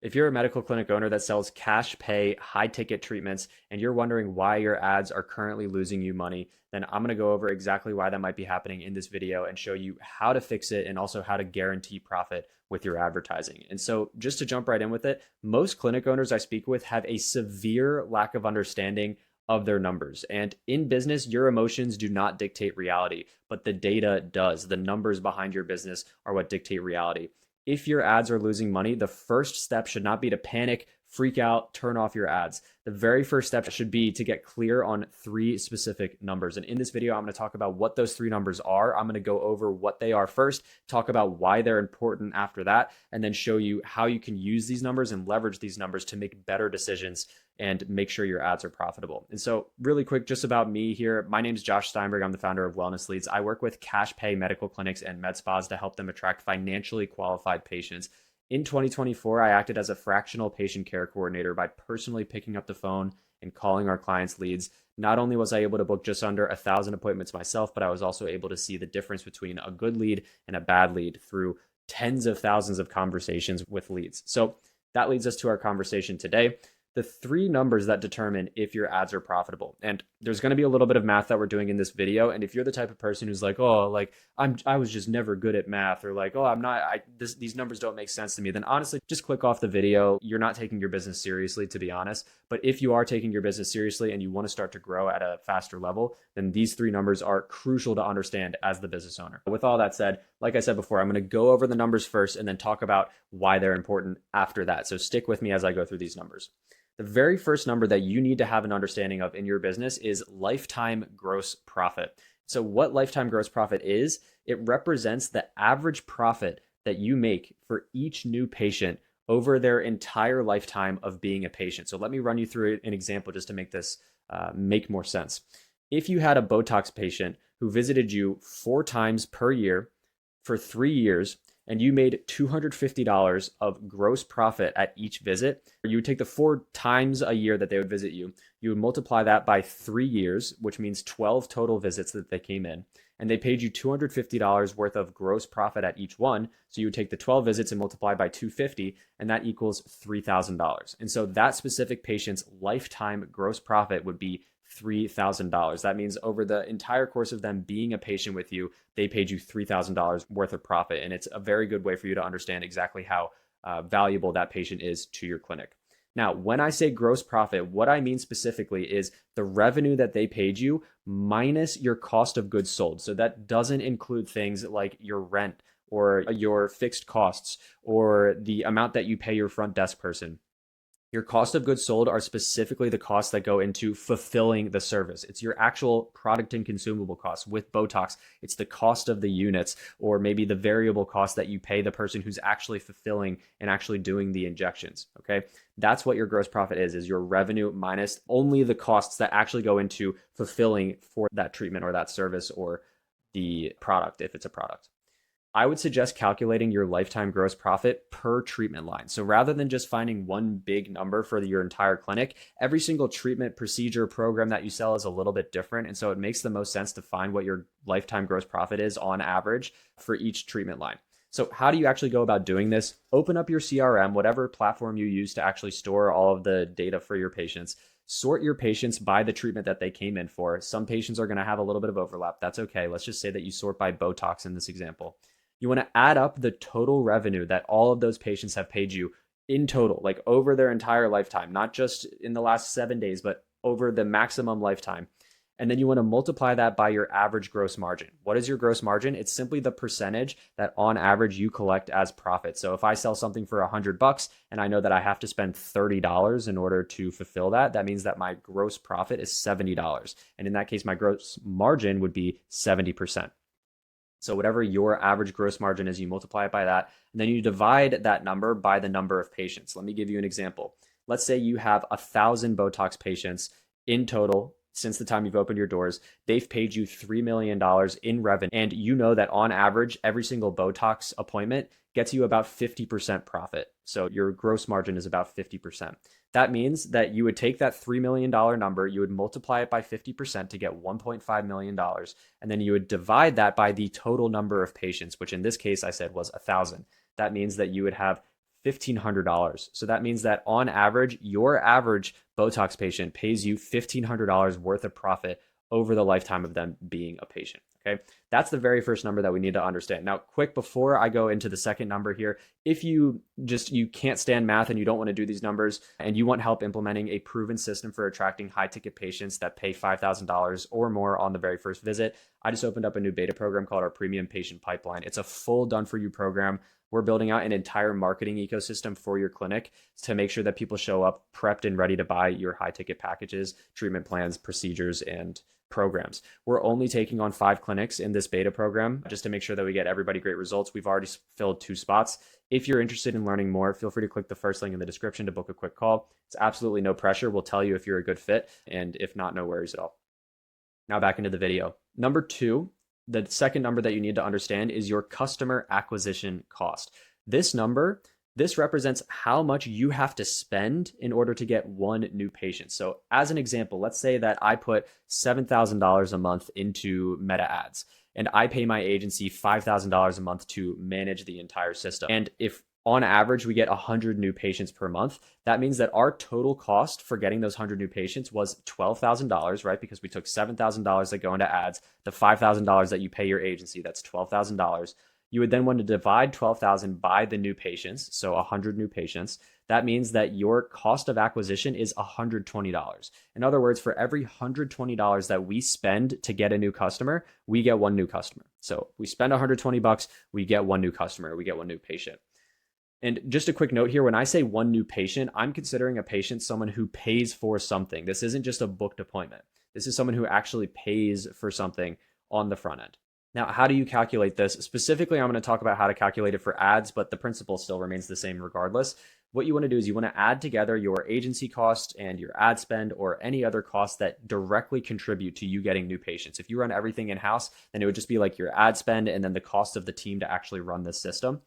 If you're a medical clinic owner that sells cash pay, high ticket treatments, and you're wondering why your ads are currently losing you money, then I'm going to go over exactly why that might be happening in this video and show you how to fix it and also how to guarantee profit with your advertising. And so, just to jump right in with it, most clinic owners I speak with have a severe lack of understanding of their numbers. And in business, your emotions do not dictate reality, but the data does. The numbers behind your business are what dictate reality. If your ads are losing money, the first step should not be to panic, freak out, turn off your ads. The very first step should be to get clear on three specific numbers. And in this video, I'm going to talk about what those three numbers are. I'm going to go over what they are first, talk about why they're important after that, and then show you how you can use these numbers and leverage these numbers to make better decisions and make sure your ads are profitable. And so, really quick, just about me here. My name is Josh Steinberg. I'm the founder of Wellness Leads. I work with cash pay medical clinics and med spas to help them attract financially qualified patients. In 2024, I acted as a fractional patient care coordinator by personally picking up the phone and calling our clients' leads. Not only was I able to book just under 1,000 appointments myself, but I was also able to see the difference between a good lead and a bad lead through tens of thousands of conversations with leads. So that leads us to our conversation today. The three numbers that determine if your ads are profitable. And there's going to be a little bit of math that we're doing in this video. And if you're the type of person who's like, oh, like I was just never good at math, or like, oh, I'm not, these numbers don't make sense to me, then honestly, just click off the video. You're not taking your business seriously, to be honest. But if you are taking your business seriously and you want to start to grow at a faster level, then these three numbers are crucial to understand as the business owner. With all that said, like I said before, I'm going to go over the numbers first and then talk about why they're important after that. So stick with me as I go through these numbers. The very first number that you need to have an understanding of in your business is lifetime gross profit. So, what lifetime gross profit is, it represents the average profit that you make for each new patient over their entire lifetime of being a patient. So, let me run you through an example just to make this make more sense. If you had a Botox patient who visited you 4 times per year for 3 years, and you made $250 of gross profit at each visit, you would take the 4 times a year that they would visit you, you would multiply that by 3 years, which means 12 total visits that they came in, and they paid you $250 worth of gross profit at each one. So you would take the 12 visits and multiply by 250, and that equals $3,000. And so that specific patient's lifetime gross profit would be $3,000. That means over the entire course of them being a patient with you, they paid you $3,000 worth of profit. And it's a very good way for you to understand exactly how valuable that patient is to your clinic. Now, when I say gross profit, what I mean specifically is the revenue that they paid you minus your cost of goods sold. So that doesn't include things like your rent or your fixed costs or the amount that you pay your front desk person. Your cost of goods sold are specifically the costs that go into fulfilling the service. It's your actual product and consumable costs. With Botox, it's the cost of the units or maybe the variable cost that you pay the person who's actually fulfilling and actually doing the injections. Okay. That's what your gross profit is your revenue minus only the costs that actually go into fulfilling for that treatment or that service or the product, if it's a product. I would suggest calculating your lifetime gross profit per treatment line. So rather than just finding one big number for your entire clinic, every single treatment, procedure, program that you sell is a little bit different. And so it makes the most sense to find what your lifetime gross profit is on average for each treatment line. So how do you actually go about doing this? Open up your CRM, whatever platform you use to actually store all of the data for your patients. Sort your patients by the treatment that they came in for. Some patients are going to have a little bit of overlap. That's okay. Let's just say that you sort by Botox in this example. You want to add up the total revenue that all of those patients have paid you in total, like over their entire lifetime, not just in the last 7 days, but over the maximum lifetime. And then you want to multiply that by your average gross margin. What is your gross margin? It's simply the percentage that on average you collect as profit. So if I sell something for $100 and I know that I have to spend $30 in order to fulfill that, that means that my gross profit is $70. And in that case, my gross margin would be 70%. So whatever your average gross margin is, you multiply it by that, and then you divide that number by the number of patients. Let me give you an example. Let's say you have 1,000 Botox patients in total since the time you've opened your doors. They've paid you $3 million in revenue, and you know that on average, every single Botox appointment gets you about 50% profit. So your gross margin is about 50%. That means that you would take that $3 million number, you would multiply it by 50% to get $1.5 million. And then you would divide that by the total number of patients, which in this case I said was 1,000. That means that you would have $1,500. So that means that on average, your average Botox patient pays you $1,500 worth of profit over the lifetime of them being a patient. Okay, that's the very first number that we need to understand. Now, quick before I go into the second number here, if you can't stand math and you don't want to do these numbers and you want help implementing a proven system for attracting high ticket patients that pay $5,000 or more on the very first visit, I just opened up a new beta program called our Premium Patient Pipeline. It's a full done for you program. We're building out an entire marketing ecosystem for your clinic to make sure that people show up prepped and ready to buy your high ticket packages, treatment plans, procedures, and programs. We're only taking on 5 clinics in this beta program just to make sure that we get everybody great results. We've already filled 2 spots. If you're interested in learning more, feel free to click the first link in the description to book a quick call. It's absolutely no pressure. We'll tell you if you're a good fit, and if not, no worries at all. Now back into the video. Number 2, the second number that you need to understand is your customer acquisition cost. This number, this represents how much you have to spend in order to get one new patient. So as an example, let's say that I put $7,000 a month into Meta ads and I pay my agency $5,000 a month to manage the entire system. And if on average we get 100 new patients per month, that means that our total cost for getting those 100 new patients was $12,000, right? Because we took $7,000 that go into ads, the $5,000 that you pay your agency, that's $12,000. You would then want to divide 12,000 by the new patients, so 100 new patients. That means that your cost of acquisition is $120. In other words, for every $120 that we spend to get a new customer, we get one new customer. So we spend $120, we get one new customer, we get one new patient. And just a quick note here, when I say one new patient, I'm considering a patient someone who pays for something. This isn't just a booked appointment. This is someone who actually pays for something on the front end. Now, how do you calculate this? Specifically, I'm going to talk about how to calculate it for ads, but the principle still remains the same regardless. What you want to do is you want to add together your agency cost and your ad spend or any other costs that directly contribute to you getting new patients. If you run everything in-house, then it would just be like your ad spend and then the cost of the team to actually run this system.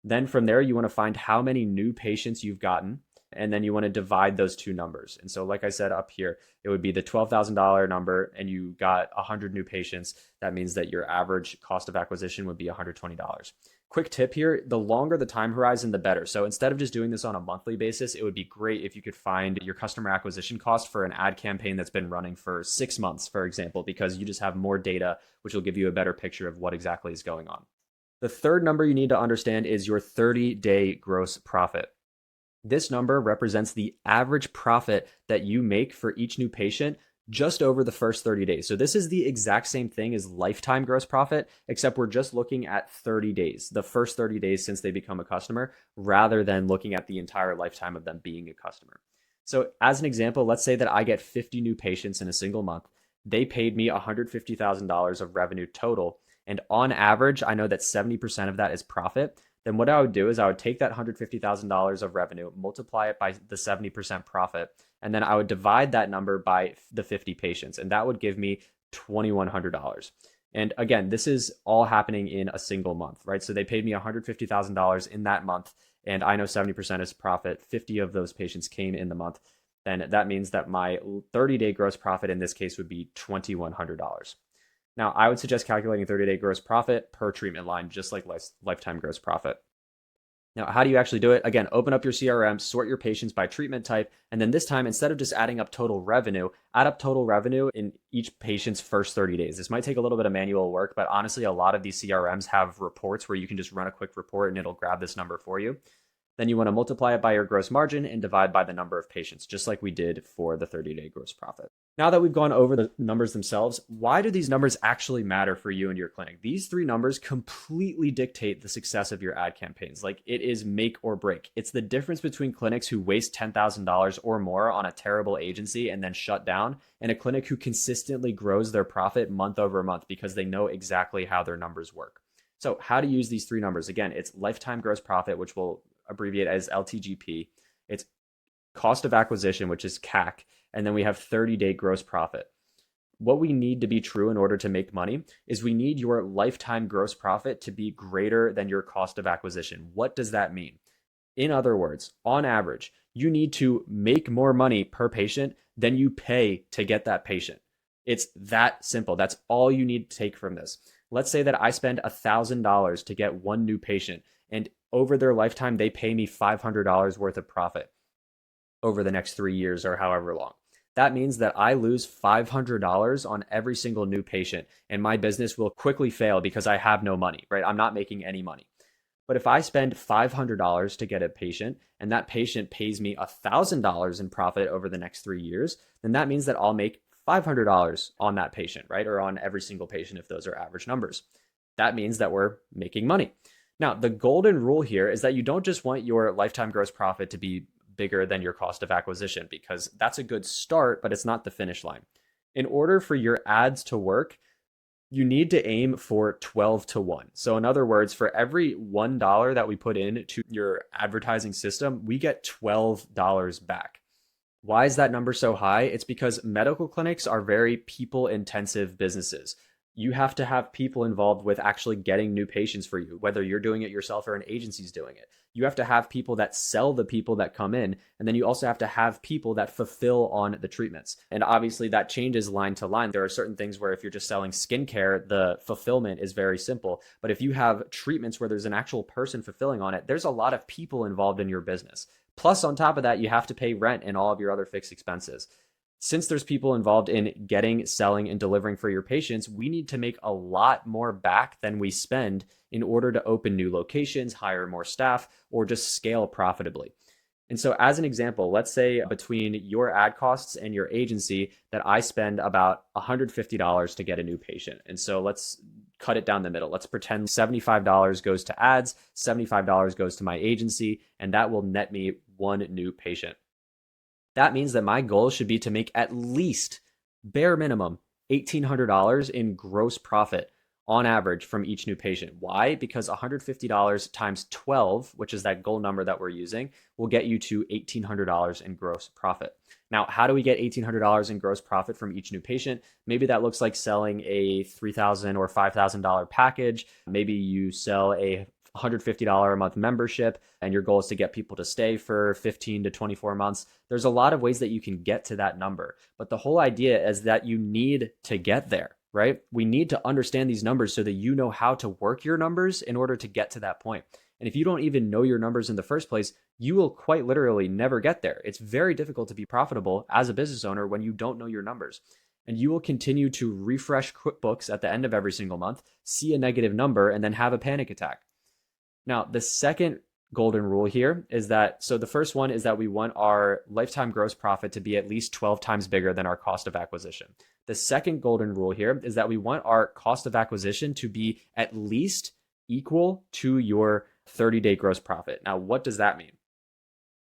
Then from there, you want to find how many new patients you've gotten, and then you want to divide those two numbers. And so like I said up here, it would be the $12,000 number and you got 100 new patients. That means that your average cost of acquisition would be $120. Quick tip here, the longer the time horizon, the better. So instead of just doing this on a monthly basis, it would be great if you could find your customer acquisition cost for an ad campaign that's been running for 6 months, for example, because you just have more data, which will give you a better picture of what exactly is going on. The third number you need to understand is your 30-day gross profit. This number represents the average profit that you make for each new patient just over the first 30 days. So this is the exact same thing as lifetime gross profit, except we're just looking at 30 days, the first 30 days since they become a customer, rather than looking at the entire lifetime of them being a customer. So as an example, let's say that I get 50 new patients in a single month. They paid me $150,000 of revenue total. And on average, I know that 70% of that is profit. Then what I would do is I would take that $150,000 of revenue, multiply it by the 70% profit, and then I would divide that number by the 50 patients, and that would give me $2,100. And again, this is all happening in a single month, right? So they paid me $150,000 in that month, and I know 70% is profit. 50 of those patients came in the month. Then that means that my 30-day gross profit in this case would be $2,100. Now, I would suggest calculating 30-day gross profit per treatment line, just like lifetime gross profit. Now, how do you actually do it? Again, open up your CRM, sort your patients by treatment type, and then this time, instead of just adding up total revenue, add up total revenue in each patient's first 30 days. This might take a little bit of manual work, but honestly, a lot of these CRMs have reports where you can just run a quick report and it'll grab this number for you. Then you want to multiply it by your gross margin and divide by the number of patients, just like we did for the 30-day gross profit. Now that we've gone over the numbers themselves, why do these numbers actually matter for you and your clinic? These 3 numbers completely dictate the success of your ad campaigns. Like, it is make or break. It's the difference between clinics who waste $10,000 or more on a terrible agency and then shut down, and a clinic who consistently grows their profit month over month because they know exactly how their numbers work. So how to use these 3 numbers? Again, it's lifetime gross profit, which we'll abbreviate as LTGP. It's cost of acquisition, which is CAC. And then we have 30-day gross profit. What we need to be true in order to make money is we need your lifetime gross profit to be greater than your cost of acquisition. What does that mean? In other words, on average, you need to make more money per patient than you pay to get that patient. It's that simple. That's all you need to take from this. Let's say that I spend $1,000 to get one new patient, and over their lifetime, they pay me $500 worth of profit over the next 3 years or however long. That means that I lose $500 on every single new patient, and my business will quickly fail because I have no money, right? I'm not making any money. But if I spend $500 to get a patient and that patient pays me $1,000 in profit over the next 3 years, then that means that I'll make $500 on that patient, right? Or on every single patient if those are average numbers. That means that we're making money. Now, the golden rule here is that you don't just want your lifetime gross profit to be bigger than your cost of acquisition, because that's a good start, but it's not the finish line. In order for your ads to work, you need to aim for 12 to 1. So in other words, for every $1 that we put into your advertising system, we get $12 back. Why is that number so high? It's because medical clinics are very people intensive businesses. You have to have people involved with actually getting new patients for you, whether you're doing it yourself or an agency's doing it. You have to have people that sell the people that come in, and then you also have to have people that fulfill on the treatments. And obviously that changes line to line. There are certain things where if you're just selling skincare, the fulfillment is very simple. But if you have treatments where there's an actual person fulfilling on it, there's a lot of people involved in your business. Plus, on top of that, you have to pay rent and all of your other fixed expenses. Since there's people involved in getting, selling, and delivering for your patients, we need to make a lot more back than we spend in order to open new locations, hire more staff, or just scale profitably. And so as an example, let's say between your ad costs and your agency that I spend about $150 to get a new patient. And so let's cut it down the middle. Let's pretend $75 goes to ads, $75 goes to my agency, and that will net me one new patient. That means that my goal should be to make at least, bare minimum, $1,800 in gross profit on average from each new patient. Why? Because $150 times 12, which is that goal number that we're using, will get you to $1,800 in gross profit. Now, how do we get $1,800 in gross profit from each new patient? Maybe that looks like selling a $3,000 or $5,000 package. Maybe you sell a $150 a month membership and your goal is to get people to stay for 15 to 24 months. There's a lot of ways that you can get to that number. But the whole idea is that you need to get there, right? We need to understand these numbers so that you know how to work your numbers in order to get to that point. And if you don't even know your numbers in the first place, you will quite literally never get there. It's very difficult to be profitable as a business owner when you don't know your numbers. And you will continue to refresh QuickBooks at the end of every single month, see a negative number, and then have a panic attack. Now, the second golden rule here is that, so the first one is that we want our lifetime gross profit to be at least 12 times bigger than our cost of acquisition. The second golden rule here is that we want our cost of acquisition to be at least equal to your 30-day gross profit. Now, what does that mean?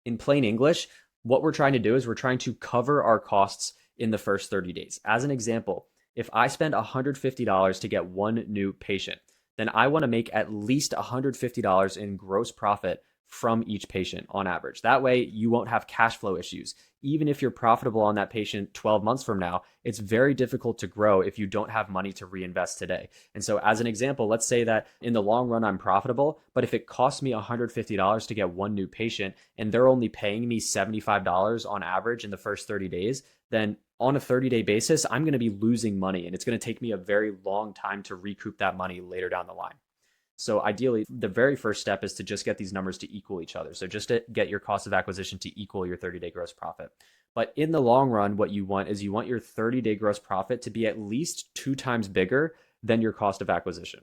In plain English, what we're trying to do is we're trying to cover our costs in the first 30 days. As an example, if I spend $150 to get one new patient, then I want to make at least $150 in gross profit from each patient on average. That way you won't have cash flow issues. Even if you're profitable on that patient 12 months from now, it's very difficult to grow if you don't have money to reinvest today. And so as an example, let's say that in the long run, I'm profitable, but if it costs me $150 to get one new patient and they're only paying me $75 on average in the first 30 days, then on a 30-day basis, I'm going to be losing money and it's going to take me a very long time to recoup that money later down the line. So ideally, the very first step is to just get these numbers to equal each other. So just to get your cost of acquisition to equal your 30-day gross profit. But in the long run, what you want is you want your 30-day gross profit to be at least 2 times bigger than your cost of acquisition.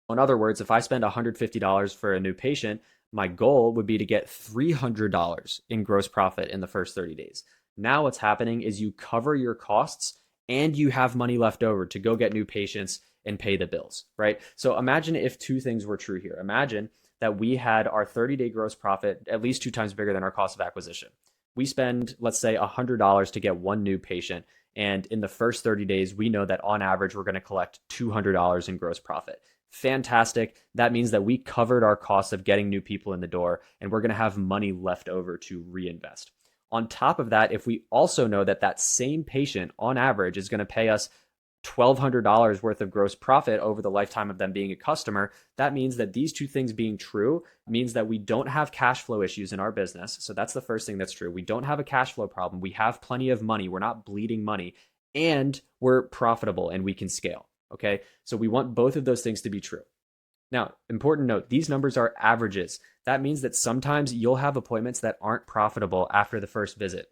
In other words, if I spend $150 for a new patient, my goal would be to get $300 in gross profit in the first 30 days. Now what's happening is you cover your costs and you have money left over to go get new patients and pay the bills, right? So imagine if two things were true here. Imagine that we had our 30-day gross profit at least 2 times bigger than our cost of acquisition. We spend, let's say, $100 to get one new patient. And in the first 30 days, we know that on average, we're going to collect $200 in gross profit. Fantastic. That means that we covered our costs of getting new people in the door, and we're going to have money left over to reinvest. On top of that, if we also know that that same patient on average is going to pay us $1,200 worth of gross profit over the lifetime of them being a customer, that means that these two things being true means that we don't have cash flow issues in our business. So that's the first thing that's true. We don't have a cash flow problem. We have plenty of money. We're not bleeding money, and we're profitable and we can scale. Okay. So we want both of those things to be true. Now, important note, these numbers are averages. That means that sometimes you'll have appointments that aren't profitable after the first visit.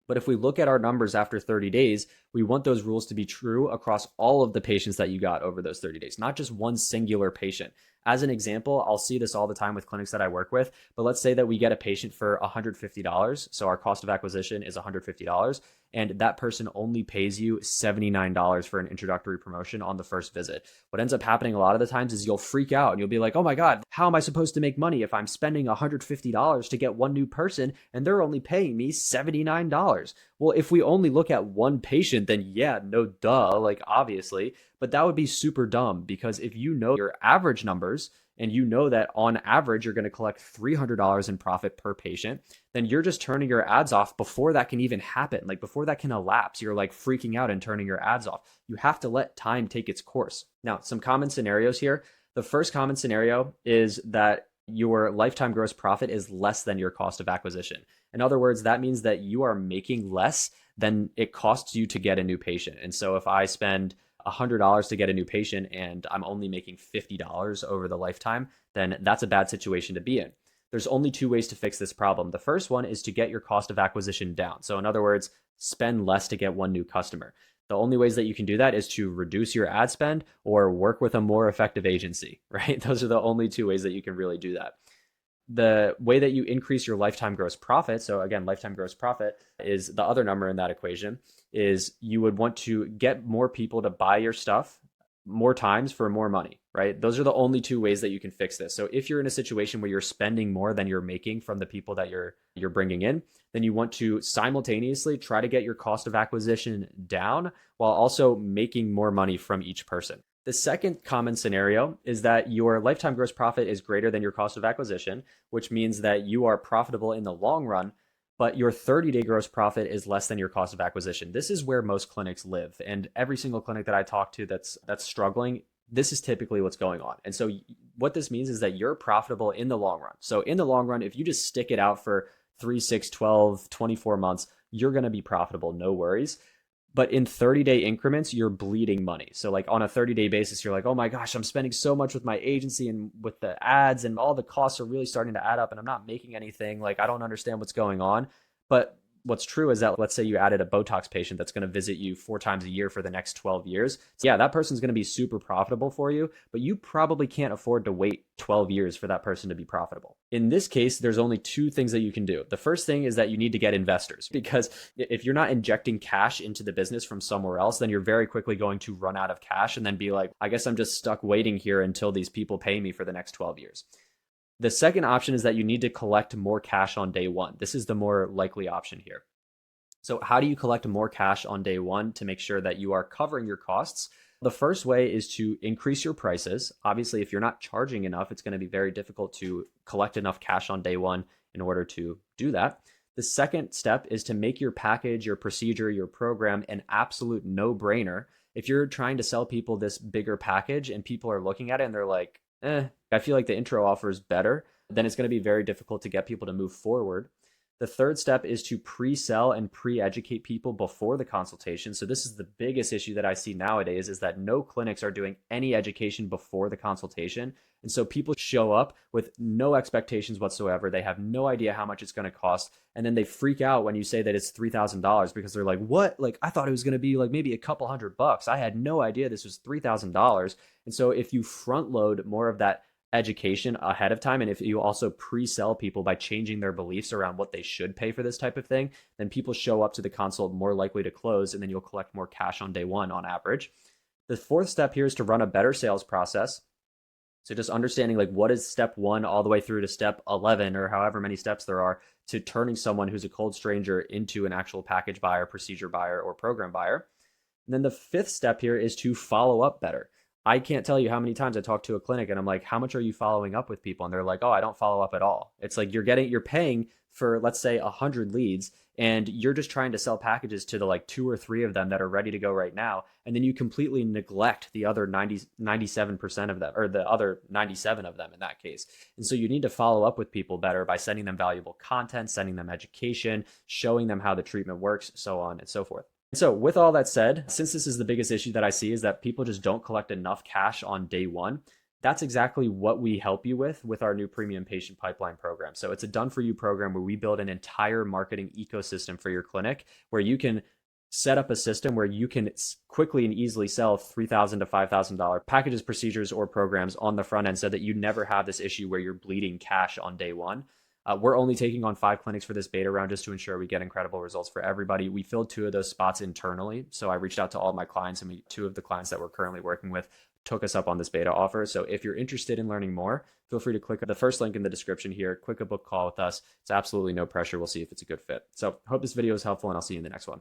But if we look at our numbers after 30 days, we want those rules to be true across all of the patients that you got over those 30 days, not just one singular patient. As an example, I'll see this all the time with clinics that I work with, but let's say that we get a patient for $150. So our cost of acquisition is $150, and that person only pays you $79 for an introductory promotion on the first visit. What ends up happening a lot of the times is you'll freak out and you'll be like, oh my God, how am I supposed to make money if I'm spending $150 to get one new person and they're only paying me $79? Well, if we only look at one patient, then yeah, no duh, like obviously, but that would be super dumb because if you know your average numbers and you know that on average you're going to collect $300 in profit per patient, then you're just turning your ads off before that can even happen. Like before that can elapse, you're like freaking out and turning your ads off. You have to let time take its course. Now, some common scenarios here. The first common scenario is that your lifetime gross profit is less than your cost of acquisition. In other words, that means that you are making less than it costs you to get a new patient. And so if I spend $100 to get a new patient and I'm only making $50 over the lifetime, then that's a bad situation to be in. There's only two ways to fix this problem. The first one is to get your cost of acquisition down. So in other words, spend less to get one new customer. The only ways that you can do that is to reduce your ad spend or work with a more effective agency, right? Those are the only two ways that you can really do that. The way that you increase your lifetime gross profit, so again, lifetime gross profit is the other number in that equation, is you would want to get more people to buy your stuff more times for more money, right? Those are the only two ways that you can fix this. So if you're in a situation where you're spending more than you're making from the people that you're bringing in, then you want to simultaneously try to get your cost of acquisition down while also making more money from each person. The second common scenario is that your lifetime gross profit is greater than your cost of acquisition, which means that you are profitable in the long run, but your 30-day gross profit is less than your cost of acquisition. This is where most clinics live. And every single clinic that I talk to that's struggling, this is typically what's going on. And so what this means is that you're profitable in the long run. So in the long run, if you just stick it out for 3, 6, 12, 24 months, you're going to be profitable, no worries. But in 30-day increments, you're bleeding money. So like on a 30-day basis, you're like, oh my gosh, I'm spending so much with my agency and with the ads and all the costs are really starting to add up and I'm not making anything. Like I don't understand what's going on. But what's true is that let's say you added a Botox patient that's going to visit you 4 times a year for the next 12 years. So yeah, that person's going to be super profitable for you, but you probably can't afford to wait 12 years for that person to be profitable. In this case, there's only 2 things that you can do. The first thing is that you need to get investors because if you're not injecting cash into the business from somewhere else, then you're very quickly going to run out of cash and then be like, I guess I'm just stuck waiting here until these people pay me for the next 12 years. The second option is that you need to collect more cash on day one. This is the more likely option here. So how do you collect more cash on day one to make sure that you are covering your costs? The first way is to increase your prices. Obviously, if you're not charging enough, it's going to be very difficult to collect enough cash on day one in order to do that. The second step is to make your package, your procedure, your program an absolute no-brainer. If you're trying to sell people this bigger package and people are looking at it and they're like, I feel like the intro offer is better, then it's going to be very difficult to get people to move forward. The third step is to pre-sell and pre-educate people before the consultation. So this is the biggest issue that I see nowadays is that no clinics are doing any education before the consultation. And so people show up with no expectations whatsoever. They have no idea how much it's going to cost. And then they freak out when you say that it's $3,000 because they're like, what? Like, I thought it was going to be like maybe a couple $100. I had no idea this was $3,000. And so if you front load more of that education ahead of time, and if you also pre-sell people by changing their beliefs around what they should pay for this type of thing, then people show up to the consult more likely to close, and then you'll collect more cash on day one on average. The fourth step here is to run a better sales process. So just understanding like what is step 1 all the way through to step 11 or however many steps there are to turning someone who's a cold stranger into an actual package buyer, procedure buyer, or program buyer. And then the fifth step here is to follow up better. I can't tell you how many times I talk to a clinic and I'm like, how much are you following up with people? And they're like, oh, I don't follow up at all. It's like you're paying for, let's say, 100 leads, and you're just trying to sell packages to the like 2 or 3 of them that are ready to go right now. And then you completely neglect the other 97% of them, or the other 97 of them in that case. And so you need to follow up with people better by sending them valuable content, sending them education, showing them how the treatment works, so on and so forth. So with all that said, since this is the biggest issue that I see is that people just don't collect enough cash on day one, That's exactly what we help you with our new premium patient pipeline program. So it's a done for you program where we build an entire marketing ecosystem for your clinic where you can set up a system where you can quickly and easily sell $3,000 to $5,000 packages, procedures, or programs on the front end so that you never have this issue where you're bleeding cash on day one. We're only taking on 5 clinics for this beta round just to ensure we get incredible results for everybody. We filled 2 of those spots internally. So I reached out to all my clients, and 2 of the clients that we're currently working with took us up on this beta offer. So if you're interested in learning more, feel free to click the first link in the description here, click a book call with us. It's absolutely no pressure. We'll see if it's a good fit. So hope this video is helpful, and I'll see you in the next one.